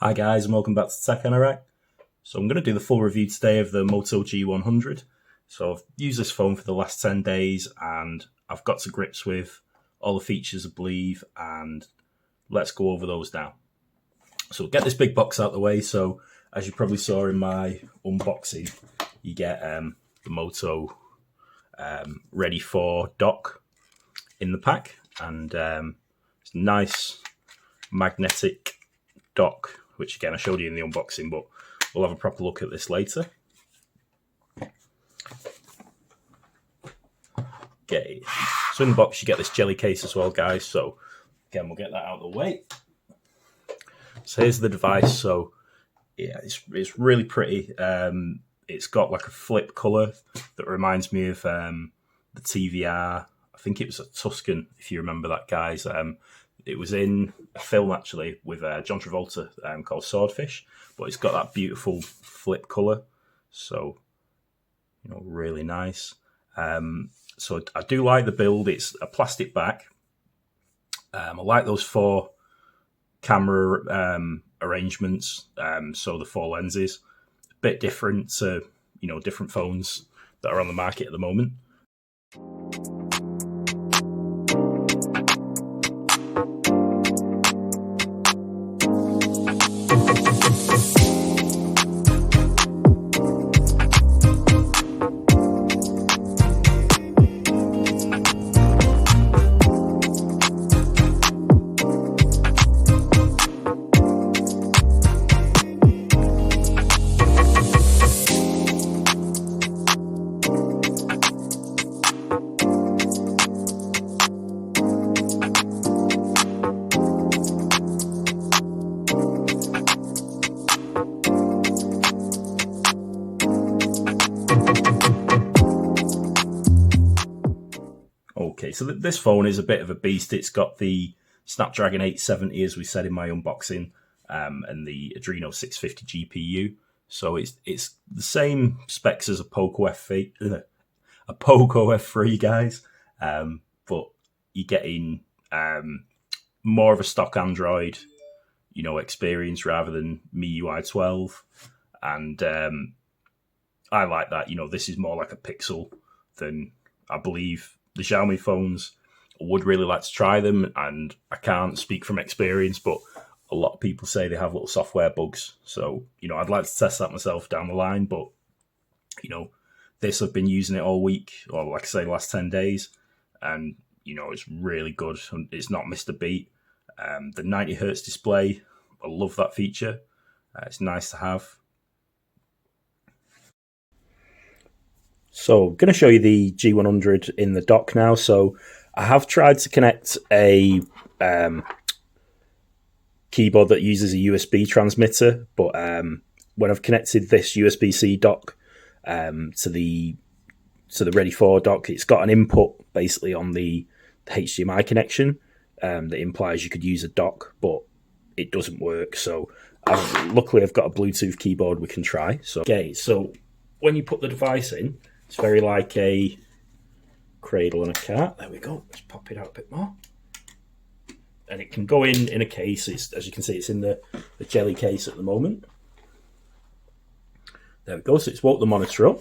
Hi guys, and welcome back to Tech Anorak. So I'm going to do the full review today of the Moto G100. So I've used this phone for the last 10 days and I've got to grips with all the features I believe, and let's go over those now. So we'll get this big box out of the way. So as you probably saw in my unboxing, you get the Moto Ready for dock in the pack, and it's a nice magnetic dock, which again I showed you in the unboxing, but we'll have a proper look at this later. Okay, so in the box you get this jelly case as well, guys. So again, we'll get that out of the way. So here's the device. So yeah, it's really pretty. It's got like a flip colour that reminds me of the TVR. I think it was a Tuscan, if you remember that, guys. It was in a film actually with John Travolta called Swordfish, but it's got that beautiful flip colour. So, really nice. So I do like the build. It's a plastic back. I like those 4 camera arrangements. So the 4 lenses, a bit different to, different phones that are on the market at the moment. Okay, so this phone is a bit of a beast. It's got the Snapdragon 870, as we said in my unboxing, and the Adreno 650 GPU. So it's the same specs as a Poco F3, guys, but you're getting more of a stock Android, experience rather than MIUI 12, and I like that. This is more like a Pixel than I believe the Xiaomi phones. I would really like to try them, and I can't speak from experience, but a lot of people say they have little software bugs. So, I'd like to test that myself down the line, but, this I've been using it all week, or like I say, the last 10 days, and, it's really good. It's not missed a beat. The 90 hertz display, I love that feature. It's nice to have. So I'm going to show you the G100 in the dock now. So I have tried to connect a keyboard that uses a USB transmitter, but when I've connected this USB-C dock to the Ready for dock, it's got an input basically on the HDMI connection that implies you could use a dock, but it doesn't work. So luckily I've got a Bluetooth keyboard we can try. So when you put the device in, it's very like a cradle and a cart. There we go. Let's pop it out a bit more. And it can go in a case. As you can see, it's in the jelly case at the moment. There we go. So it's woke the monitor up.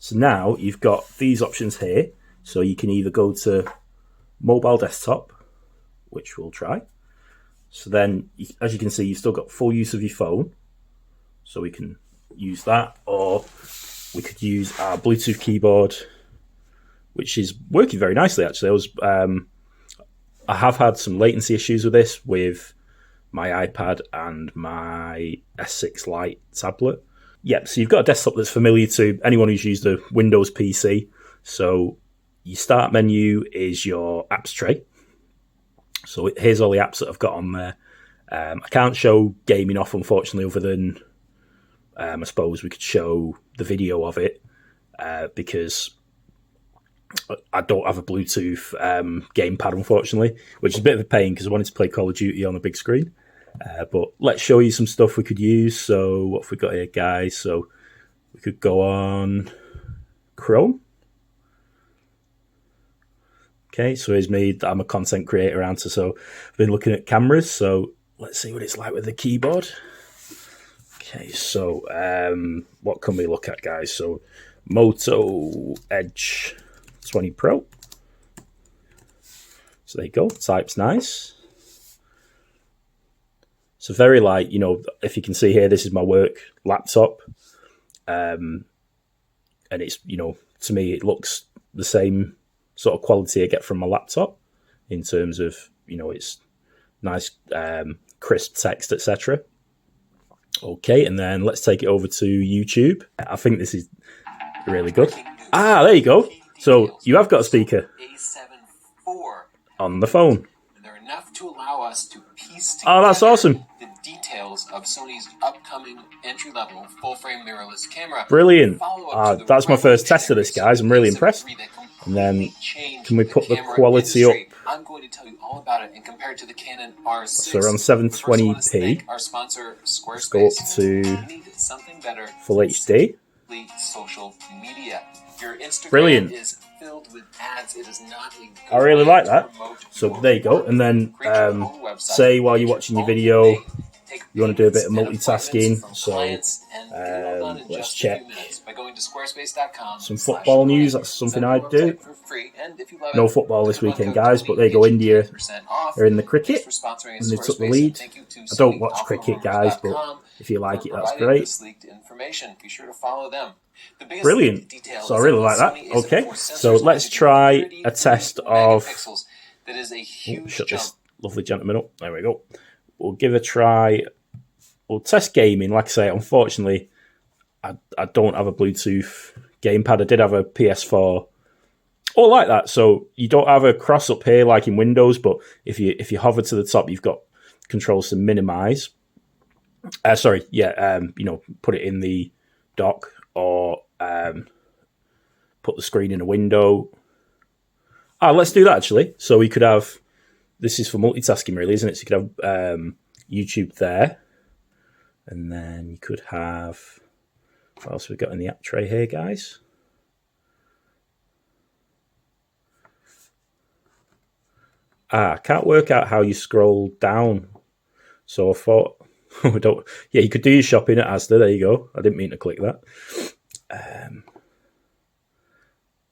So now you've got these options here. So you can either go to mobile desktop, which we'll try. So then, as you can see, you've still got full use of your phone. So we can use that, or we could use our Bluetooth keyboard, which is working very nicely, actually. I have had some latency issues with this, with my iPad and my S6 Lite tablet. Yep, so you've got a desktop that's familiar to anyone who's used a Windows PC. So your start menu is your apps tray. So here's all the apps that I've got on there. I can't show gaming off, unfortunately, other than I suppose we could show the video of it because I don't have a Bluetooth gamepad, unfortunately, which is a bit of a pain because I wanted to play Call of Duty on a big screen. But let's show you some stuff we could use. So what have we got here, guys? So we could go on Chrome. Okay, so here's me. I'm a content creator answer, so I've been looking at cameras. So let's see what it's like with the keyboard. Okay, so what can we look at, guys? So Moto Edge 20 Pro. So there you go. Type's nice. So very light. You know, if you can see here, this is my work laptop, and it's, you know, to me it looks the same sort of quality I get from my laptop in terms of, you know, it's nice, crisp text, etc. Okay, and then let's take it over to YouTube. I think this is really good. Ah, there you go. So you have got a speaker on the phone. They're enough to allow us to piece together that's awesome. The details of Sony's upcoming entry-level full-frame mirrorless camera. Brilliant. That's my first test of this, guys. I'm really impressed. And then can we put the quality up? I'm going to tell you all about it and compare it to the Canon R6. So we're on 720p. Our sponsor, Let's go up to something better. Full HD. Social media. Your Instagram Brilliant. Is filled with ads. It is not a I really like that. So there you go. And then say while you're watching your video, you want to do a bit of multitasking. So let's check some football news. That's something I'd do. No football this weekend, guys, but there you go. India are in the cricket and they took the lead. I don't watch cricket, guys, but if you like it, that's great. Be sure to follow them. Brilliant. So I really like that. Okay, so let's try a test of... shut this lovely gentleman up. There we go. We'll give a try. We'll test gaming. Like I say, unfortunately, I don't have a Bluetooth gamepad. I did have a PS4. Oh, like that. So you don't have a cross up here like in Windows, but if you hover to the top, you've got controls to minimize. You know, put it in the dock or put the screen in a window. Let's do that actually. So we could have, this is for multitasking really, isn't it? So you could have YouTube there, and then you could have, what else have we got in the app tray here, guys? Can't work out how you scroll down. So I thought, you could do your shopping at Asda. There you go. I didn't mean to click that.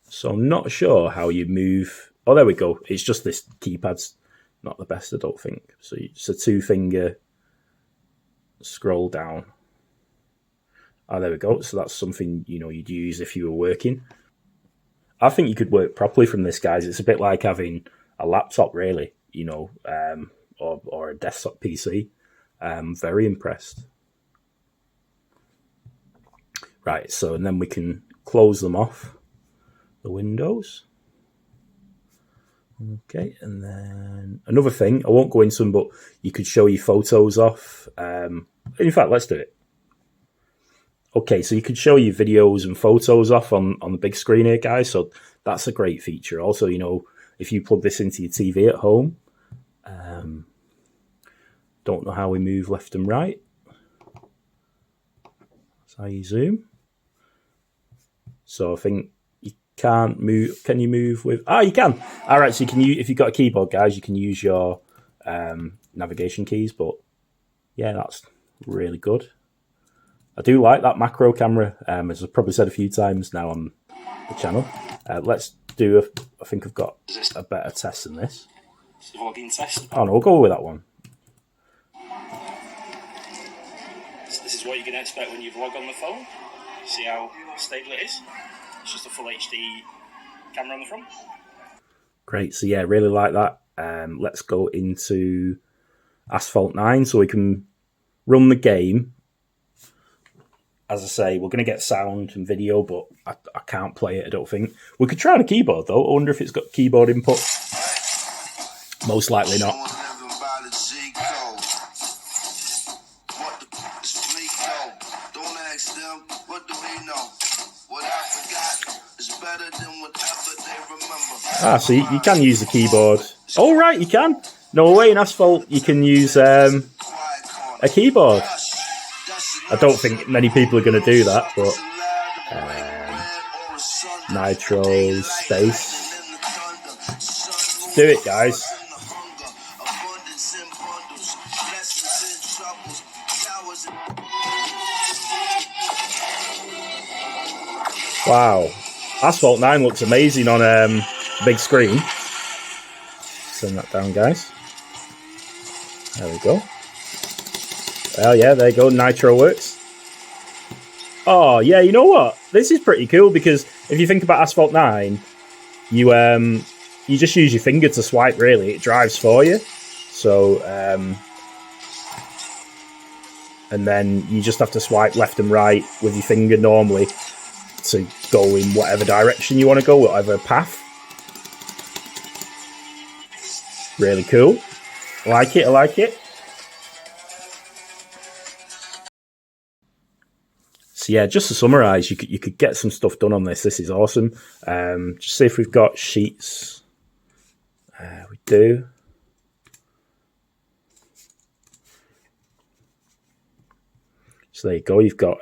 So I'm not sure how you move. Oh, there we go. It's just this keypad's not the best, I don't think. So it's a 2-finger scroll down. There we go. So that's something, you know, you'd use if you were working. I think you could work properly from this, guys. It's a bit like having a laptop, really, you know, or a desktop PC. Very impressed. Right, so and then we can close them off, the windows. Okay, and then another thing, I won't go into them, but you could show your photos off. In fact, let's do it. Okay, so you could show your videos and photos off on the big screen here, guys. So that's a great feature. Also, you know, if you plug this into your TV at home, don't know how we move left and right. That's how you zoom. So I think you can't move. Can you move with? You can. All right. So you can use, if you've got a keyboard, guys, you can use your navigation keys. But yeah, that's really good. I do like that macro camera. As I've probably said a few times now on the channel. Let's do. I think I've got a better test than this. Vlogging test. Oh no, we'll go with that one. So this is what you're going to expect when you vlog on the phone. See how stable it is. It's just a full HD camera on the front. Great. So yeah, really like that. Let's go into Asphalt 9 so we can run the game. As I say, we're going to get sound and video, but I can't play it, I don't think. We could try on a keyboard, though. I wonder if it's got keyboard input. Most likely not. So you can use the keyboard. Oh, right, you can. No way, in Asphalt, you can use a keyboard. I don't think many people are going to do that, but Nitro Space. Let's do it, guys. Wow, Asphalt 9 looks amazing on big screen. Send that down, guys. There we go. Oh yeah, there you go. Nitro works. Oh yeah, you know what? This is pretty cool because if you think about Asphalt 9, you just use your finger to swipe. Really, it drives for you. So and then you just have to swipe left and right with your finger normally to go in whatever direction you want to go, whatever path. Really cool. I like it. I like it. So yeah, just to summarise, you could get some stuff done on this. This is awesome. Just see if we've got sheets. We do. So there you go. You've got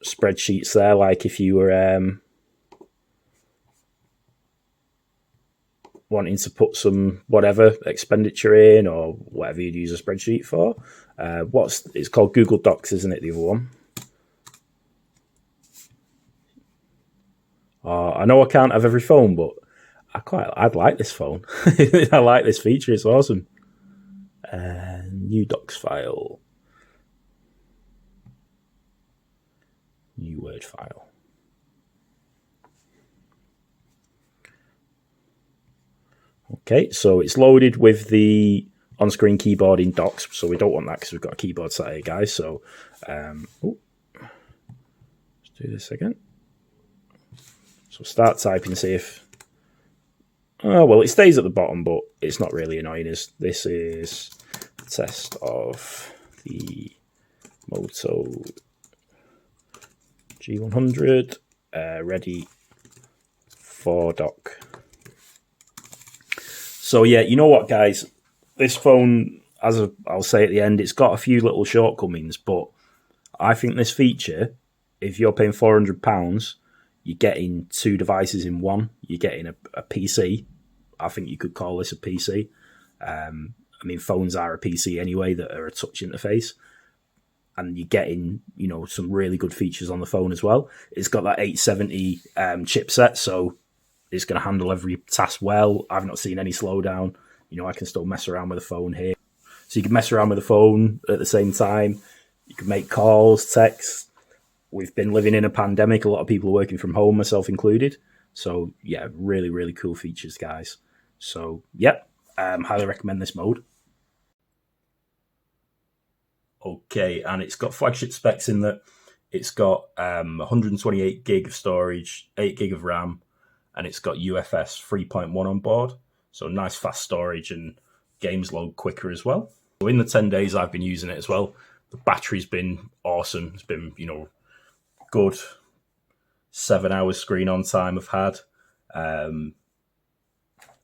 spreadsheets there, like if you were wanting to put some whatever expenditure in or whatever you'd use a spreadsheet for. It's called Google Docs, isn't it? The other one. I know I can't have every phone, but I'd like this phone. I like this feature. It's awesome. New docs file. New Word file. Okay, so it's loaded with the on-screen keyboard in docs, so we don't want that because we've got a keyboard sat here, guys. So, let's do this again. So start typing, see if... Oh, well, it stays at the bottom, but it's not really annoying us. This is a test of the Moto G100, ready for dock. So yeah, you know what, guys? This phone, I'll say at the end, it's got a few little shortcomings, but I think this feature, if you're paying £400, you're getting two devices in one. You're getting a PC. I think you could call this a PC. I mean, phones are a PC anyway that are a touch interface. And you're getting, some really good features on the phone as well. It's got that 870 chipset, so it's going to handle every task well. I've not seen any slowdown. I can still mess around with the phone here. So you can mess around with the phone at the same time. You can make calls, texts. We've been living in a pandemic. A lot of people are working from home, myself included. So, yeah, really, really cool features, guys. So, yep, highly recommend this mode. Okay, and it's got flagship specs in that it's got 128 gig of storage, 8 gig of RAM, and it's got UFS 3.1 on board. So nice fast storage and games load quicker as well. So in the 10 days I've been using it as well, the battery's been awesome. It's been, good 7 hours screen on time I've had.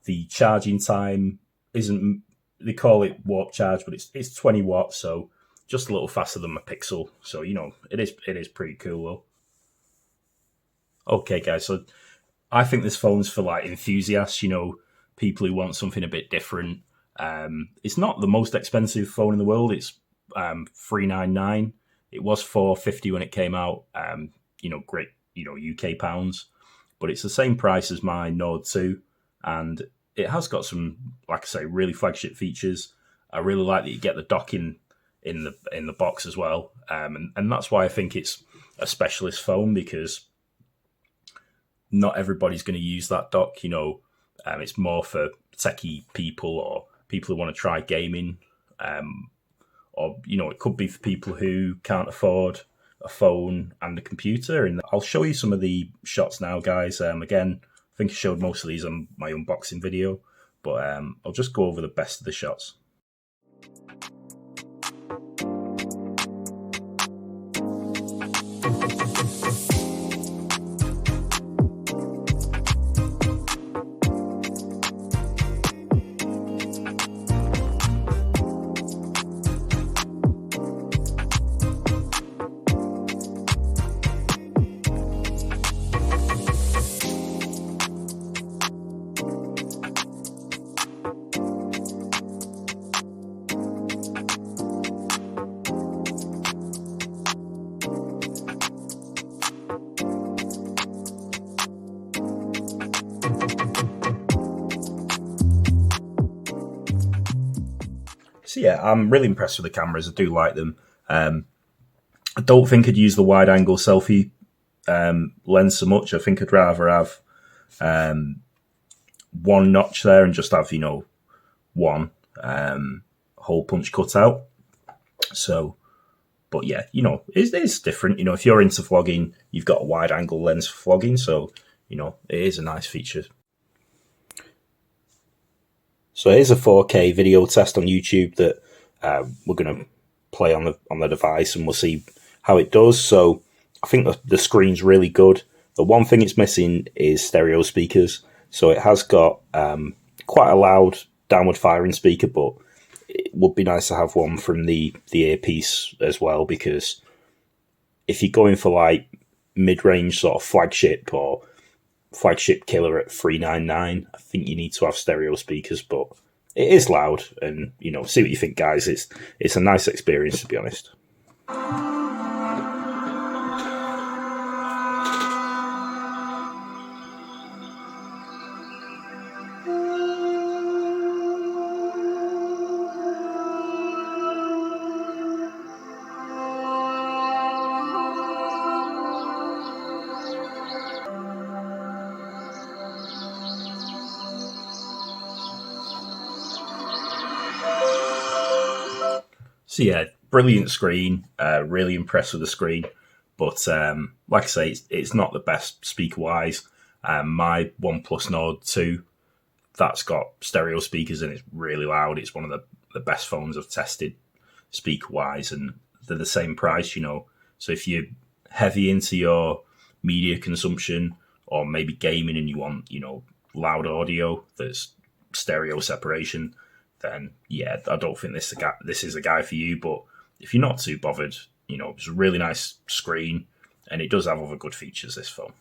The charging time isn't, they call it warp charge, but it's 20 watts, so just a little faster than my Pixel. So, it is pretty cool though. Okay, guys, so I think this phone's for like enthusiasts, people who want something a bit different. It's not the most expensive phone in the world. It's $399. It was $450 when it came out. Great, UK pounds, but it's the same price as my Nord 2, and it has got some, like I say, really flagship features. I really like that you get the docking in the box as well, and that's why I think it's a specialist phone, because not everybody's going to use that dock. It's more for techie people or people who want to try gaming, or it could be for people who can't afford a phone and a computer. And I'll show you some of the shots now, guys. Again, I think I showed most of these on my unboxing video, but I'll just go over the best of the shots. So yeah, I'm really impressed with the cameras. I do like them. I don't think I'd use the wide angle selfie lens so much. I think I'd rather have one notch there and just have, one hole punch cut out. So, but yeah, it's different. If you're into vlogging, you've got a wide angle lens for vlogging. So, it is a nice feature. So here's a 4K video test on YouTube that we're going to play on the device, and we'll see how it does. So I think the screen's really good. The one thing it's missing is stereo speakers. So it has got quite a loud downward firing speaker, but it would be nice to have one from the earpiece as well, because if you're going for like mid-range sort of flagship or flagship killer at $399, I think you need to have stereo speakers, but it is loud, and see what you think, guys. It's a nice experience, to be honest. So yeah, brilliant screen. Really impressed with the screen, but like I say, it's not the best speaker-wise. My OnePlus Nord 2, that's got stereo speakers and it's really loud. It's one of the best phones I've tested speaker-wise, and they're the same price. So if you're heavy into your media consumption or maybe gaming and you want loud audio that's stereo separation, then yeah, I don't think this is a guy for you. But if you're not too bothered, it's a really nice screen, and it does have other good features, this phone.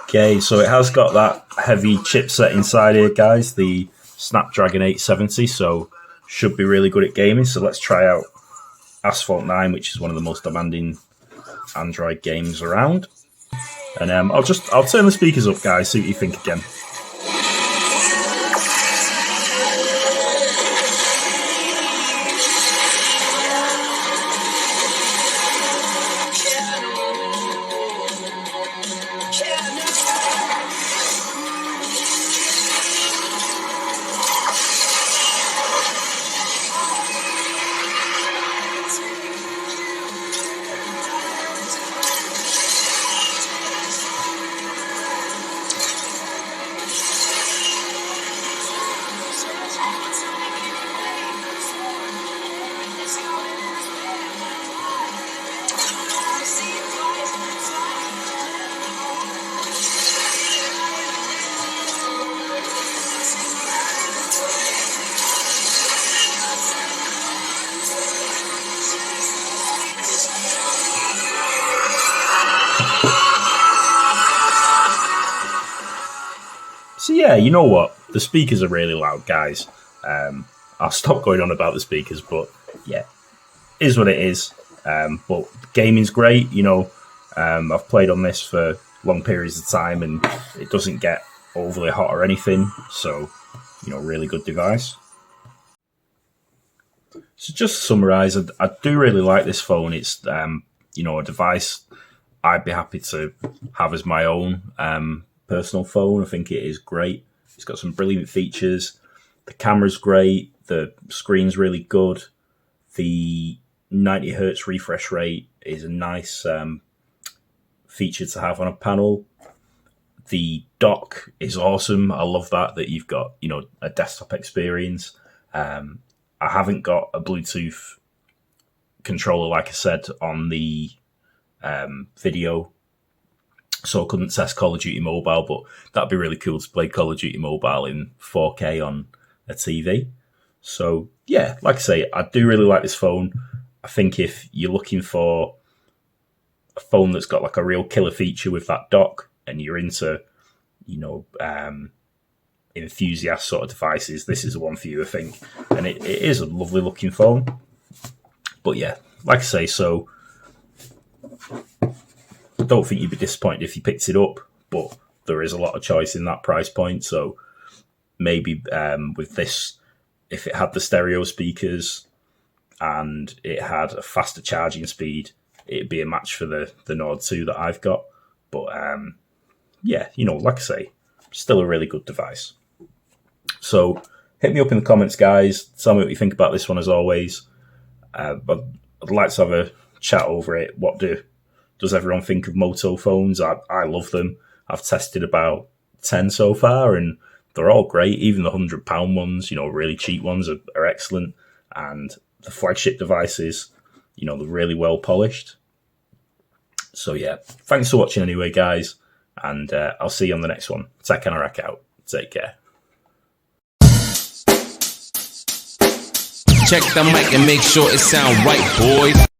Okay, so it has got that heavy chipset inside here, guys, the Snapdragon 870, so should be really good at gaming. So let's try out Asphalt 9, which is one of the most demanding Android games around. And I'll turn the speakers up, guys, see what you think again. So yeah, you know what? The speakers are really loud, guys. I'll stop going on about the speakers, but yeah, is what it is. But gaming's great. I've played on this for long periods of time, and it doesn't get overly hot or anything. So, really good device. So just to summarise, I do really like this phone. It's a device I'd be happy to have as my own personal phone. I think it is great. It's got some brilliant features. The camera's great. The screen's really good. The 90 hertz refresh rate is a nice feature to have on a panel. The dock is awesome. I love that you've got a desktop experience. I haven't got a Bluetooth controller, like I said, on the video, so I couldn't test Call of Duty Mobile, but that'd be really cool to play Call of Duty Mobile in 4K on a TV. So yeah, like I say, I do really like this phone. I think if you're looking for a phone that's got like a real killer feature with that dock, and you're into enthusiast sort of devices, this is the one for you, I think. And it is a lovely looking phone. But yeah, like I say, so I don't think you'd be disappointed if you picked it up, but there is a lot of choice in that price point. So maybe with this if it had the stereo speakers and it had a faster charging speed, it'd be a match for the Nord 2 that I've got. But yeah, like I say, still a really good device. So hit me up in the comments, guys. Tell me what you think about this one, as always. But I'd like to have a chat over it. What does everyone think of Moto phones? I love them. I've tested about 10 so far, and they're all great. Even the £100 ones, really cheap ones are excellent. And the flagship devices, they're really well polished. So yeah, thanks for watching anyway, guys. And I'll see you on the next one. Tech Anorak out. Take care. Check the mic and make sure it sound right, boys.